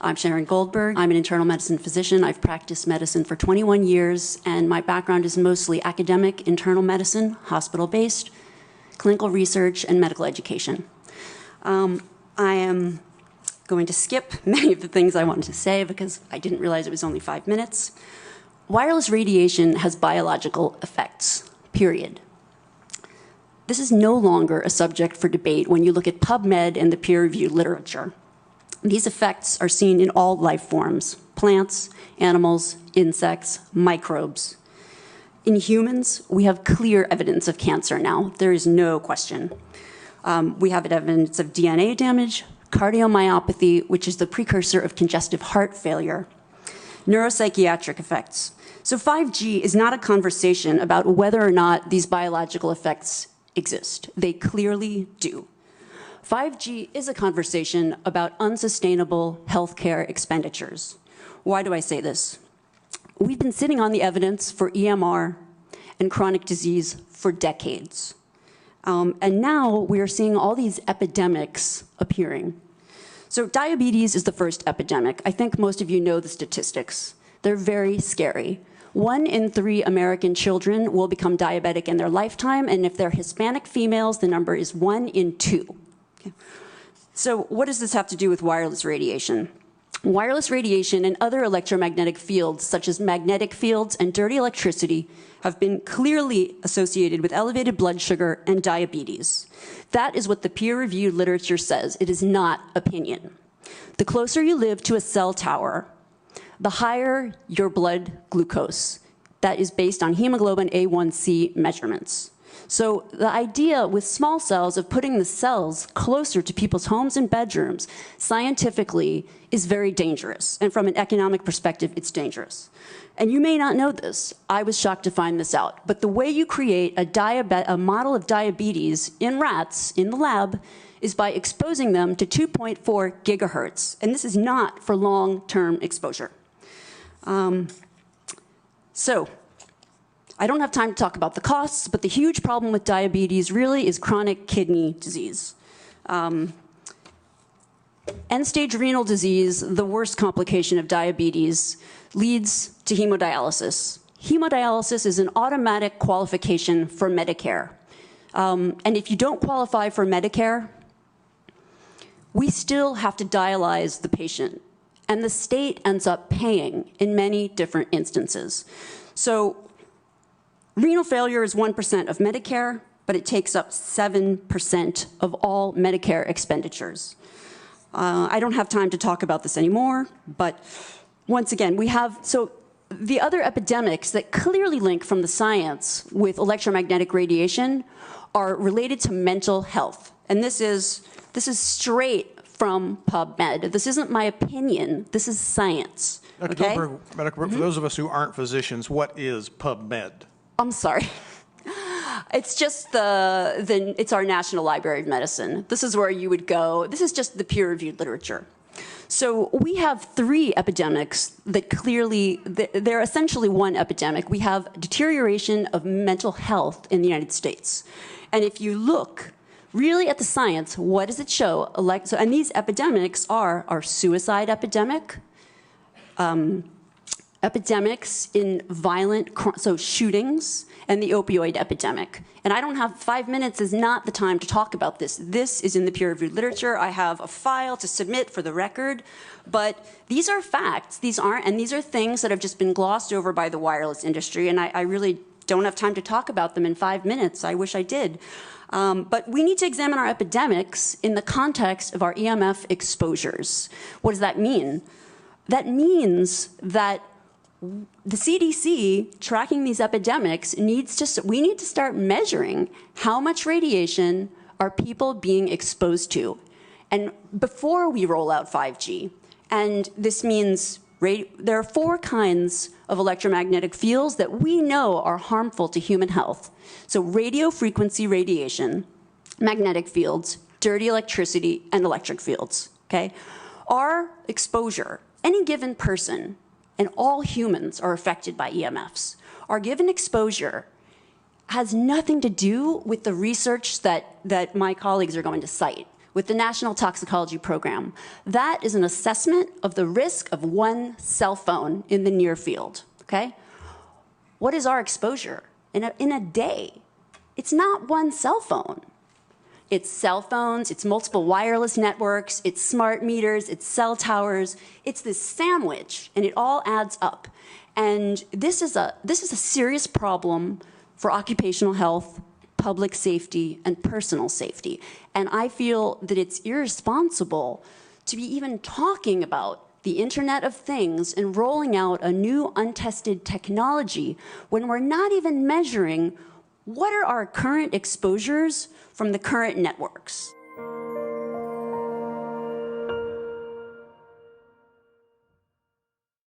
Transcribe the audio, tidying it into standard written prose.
I'm Sharon Goldberg. I'm an internal medicine physician. I've practiced medicine for 21 years, and my background is mostly academic internal medicine, hospital-based, clinical research, and medical education. I am going to skip many of the things I wanted to say because I didn't realize it was only 5 minutes. Wireless radiation has biological effects, period. This is no longer a subject for debate when you look at PubMed and the peer-reviewed literature. These effects are seen in all life forms: plants, animals, insects, microbes. In humans, we have clear evidence of cancer now. There is no question. We have evidence of DNA damage, cardiomyopathy, which is the precursor of congestive heart failure, neuropsychiatric effects. So 5G is not a conversation about whether or not these biological effects exist. They clearly do. 5G is a conversation about unsustainable healthcare expenditures. Why do I say this? We've been sitting on the evidence for EMR and chronic disease for decades. And now we are seeing all these epidemics appearing. So diabetes is the first epidemic. I think most of you know the statistics. They're very scary. 1 in 3 American children will become diabetic in their lifetime, and if they're Hispanic females, the number is 1 in 2. Okay. So what does this have to do with wireless radiation? Wireless radiation and other electromagnetic fields, such as magnetic fields and dirty electricity, have been clearly associated with elevated blood sugar and diabetes. That is what the peer-reviewed literature says. It is not opinion. The closer you live to a cell tower, the higher your blood glucose. That is based on hemoglobin A1C measurements. So the idea with small cells of putting the cells closer to people's homes and bedrooms scientifically is very dangerous. And from an economic perspective, it's dangerous. And you may not know this. I was shocked to find this out. But the way you create a model of diabetes in rats in the lab is by exposing them to 2.4 gigahertz. And this is not for long-term exposure. So I don't have time to talk about the costs, but the huge problem with diabetes really is chronic kidney disease. End-stage renal disease, the worst complication of diabetes, leads to hemodialysis. Hemodialysis is an automatic qualification for Medicare. And if you don't qualify for Medicare, we still have to dialyze the patient. And the state ends up paying in many different instances. So renal failure is 1% of Medicare, but it takes up 7% of all Medicare expenditures. I don't have time to talk about this anymore, but once again, so the other epidemics that clearly link from the science with electromagnetic radiation are related to mental health. And this is straight from PubMed. This isn't my opinion, this is science. Dr. Okay? Goldberg, for those of us who aren't physicians, what is PubMed? I'm sorry. It's just it's our National Library of Medicine. This is where you would go. This is just the peer-reviewed literature. So we have 3 epidemics that clearly, they're essentially one epidemic. We have deterioration of mental health in the United States. And if you look really at the science, what does it show? And these epidemics are our suicide epidemic, epidemics in violent, shootings, and the opioid epidemic. And I don't have 5 minutes is not the time to talk about this. This is in the peer-reviewed literature. I have a file to submit for the record, but these are facts. These are things that have just been glossed over by the wireless industry, and I really don't have time to talk about them in 5 minutes. I wish I did. But we need to examine our epidemics in the context of our EMF exposures. What does that mean? That means that the CDC, tracking these epidemics, we need to start measuring how much radiation are people being exposed to. And before we roll out 5G, and this means there are 4 kinds of electromagnetic fields that we know are harmful to human health. So radio frequency radiation, magnetic fields, dirty electricity, and electric fields, okay? Our exposure, any given person, and all humans are affected by EMFs. Our given exposure has nothing to do with the research that my colleagues are going to cite. with the National Toxicology Program. That is an assessment of the risk of one cell phone in the near field, okay? What is our exposure in a day? It's not one cell phone. It's cell phones, it's multiple wireless networks, it's smart meters, it's cell towers. It's this sandwich, and it all adds up. And this is a serious problem for occupational health, public safety, and personal safety. And I feel that it's irresponsible to be even talking about the Internet of Things and rolling out a new untested technology when we're not even measuring what are our current exposures from the current networks.